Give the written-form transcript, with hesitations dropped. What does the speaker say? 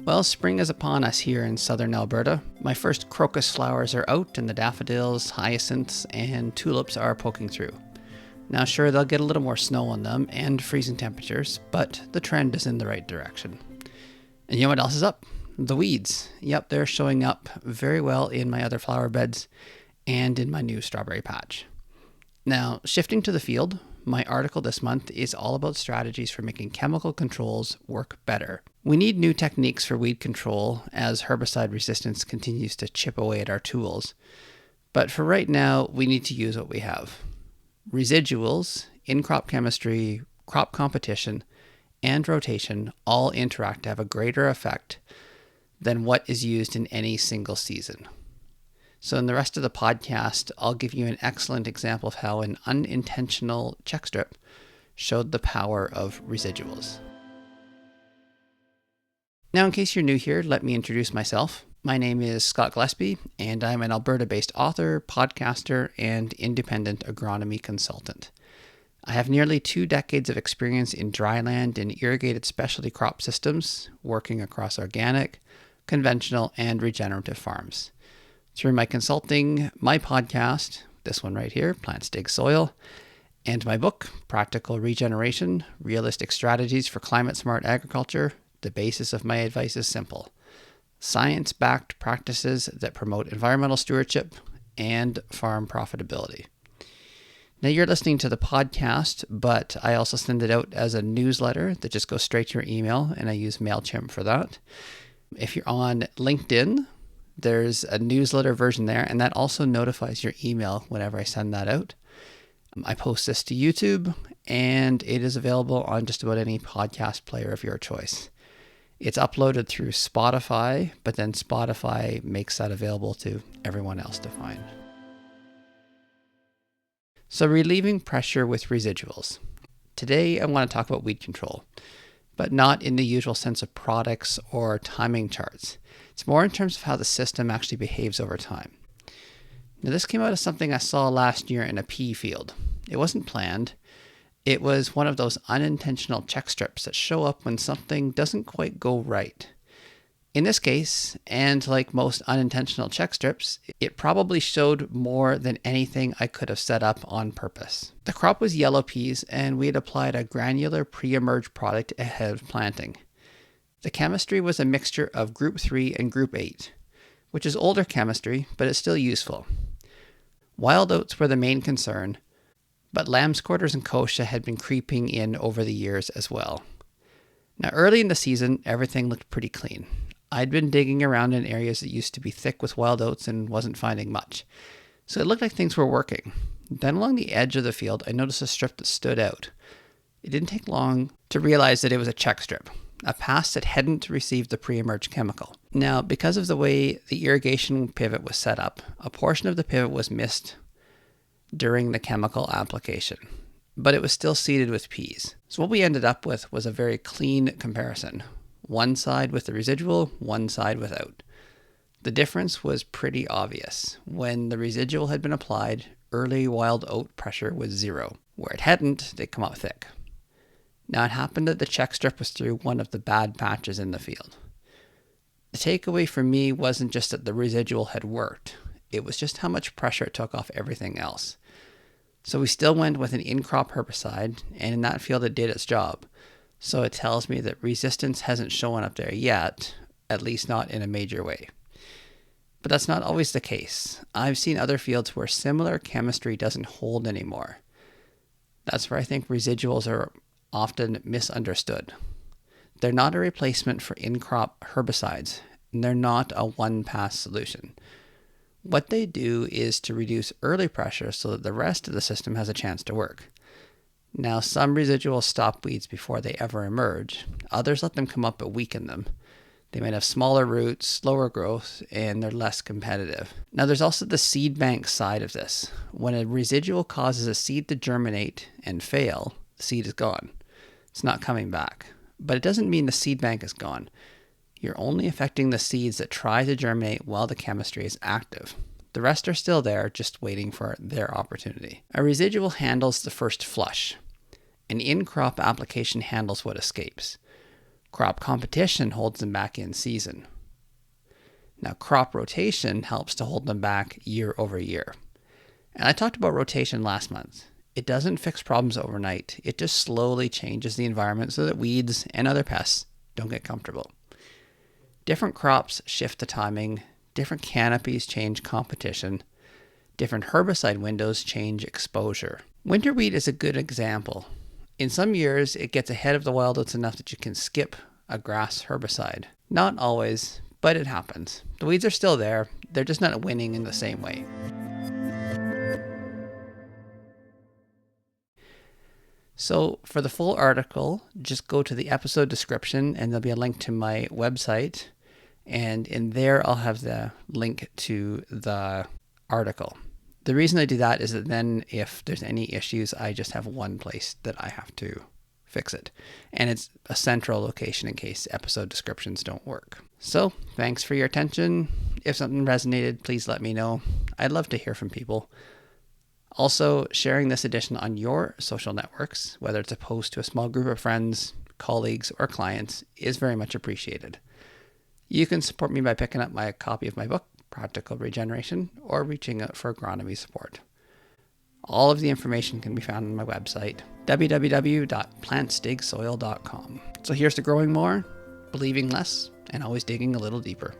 Well, spring is upon us here in southern Alberta. My first crocus flowers are out and the daffodils, hyacinths, and tulips are poking through. Now sure, they'll get a little more snow on them and freezing temperatures, but the trend is in the right direction. And you know what else is up? The weeds. Yep, they're showing up very well in my other flower beds and in my new strawberry patch. Now, shifting to the field, my article this month is all about strategies for making chemical controls work better. We need new techniques for weed control as herbicide resistance continues to chip away at our tools. But for right now, we need to use what we have. Residuals, in-crop chemistry, crop competition, and rotation all interact to have a greater effect than what is used in any single season. So in the rest of the podcast, I'll give you an excellent example of how an unintentional check strip showed the power of residuals. Now, in case you're new here, let me introduce myself. My name is Scott Gillespie, and I'm an Alberta-based author, podcaster, and independent agronomy consultant. I have nearly 2 decades of experience in dryland and irrigated specialty crop systems, working across organic, conventional, and regenerative farms. Through my consulting, my podcast, this one right here, Plants Dig Soil, and my book, Practical Regeneration, Realistic Strategies for Climate-Smart Agriculture, the basis of my advice is simple: science-backed practices that promote environmental stewardship and farm profitability. Now you're listening to the podcast, but I also send it out as a newsletter that just goes straight to your email, and I use MailChimp for that. If you're on LinkedIn, there's a newsletter version there, and that also notifies your email whenever I send that out. I post this to YouTube, and it is available on just about any podcast player of your choice. It's uploaded through Spotify, but then Spotify makes that available to everyone else to find. So relieving pressure with residuals. Today, I want to talk about weed control, but not in the usual sense of products or timing charts. It's more in terms of how the system actually behaves over time. Now, this came out of something I saw last year in a pea field. It wasn't planned. It was one of those unintentional check strips that show up when something doesn't quite go right. In this case, and like most unintentional check strips, it probably showed more than anything I could have set up on purpose. The crop was yellow peas, and we had applied a granular pre-emerge product ahead of planting. The chemistry was a mixture of Group 3 and Group 8, which is older chemistry, but it's still useful. Wild oats were the main concern, but lamb's quarters and kochia had been creeping in over the years as well. Now, early in the season, everything looked pretty clean. I'd been digging around in areas that used to be thick with wild oats and wasn't finding much, so it looked like things were working. Then along the edge of the field, I noticed a strip that stood out. It didn't take long to realize that it was a check strip, a pass that hadn't received the pre-emerge chemical. Now, because of the way the irrigation pivot was set up, a portion of the pivot was missed during the chemical application, but it was still seeded with peas. So what we ended up with was a very clean comparison. One side with the residual, one side without. The difference was pretty obvious. When the residual had been applied, early wild oat pressure was 0. Where it hadn't, they'd come up thick. Now, it happened that the check strip was through one of the bad patches in the field. The takeaway for me wasn't just that the residual had worked. It was just how much pressure it took off everything else. So we still went with an in-crop herbicide, and in that field it did its job. So it tells me that resistance hasn't shown up there yet, at least not in a major way. But that's not always the case. I've seen other fields where similar chemistry doesn't hold anymore. That's where I think residuals are often misunderstood. They're not a replacement for in-crop herbicides, and they're not a one-pass solution. What they do is to reduce early pressure so that the rest of the system has a chance to work. Now, some residuals stop weeds before they ever emerge. Others let them come up but weaken them. They might have smaller roots, slower growth, and they're less competitive. Now, there's also the seed bank side of this. When a residual causes a seed to germinate and fail, the seed is gone. It's not coming back. But it doesn't mean the seed bank is gone. You're only affecting the seeds that try to germinate while the chemistry is active. The rest are still there, just waiting for their opportunity. A residual handles the first flush. An in-crop application handles what escapes. Crop competition holds them back in season. Now, crop rotation helps to hold them back year over year. And I talked about rotation last month. It doesn't fix problems overnight. It just slowly changes the environment so that weeds and other pests don't get comfortable. Different crops shift the timing, different canopies change competition, different herbicide windows change exposure. Winter wheat is a good example. In some years, it gets ahead of the wild oats enough that you can skip a grass herbicide. Not always, but it happens. The weeds are still there, they're just not winning in the same way. So for the full article, just go to the episode description and there'll be a link to my website. And in there, I'll have the link to the article. The reason I do that is that then if there's any issues, I just have one place that I have to fix it. And it's a central location in case episode descriptions don't work. So thanks for your attention. If something resonated, please let me know. I'd love to hear from people. Also, sharing this edition on your social networks, whether it's a post to a small group of friends, colleagues, or clients, is very much appreciated. You can support me by picking up my copy of my book, Practical Regeneration, or reaching out for agronomy support. All of the information can be found on my website, www.plantsdigsoil.com. So here's to growing more, believing less, and always digging a little deeper.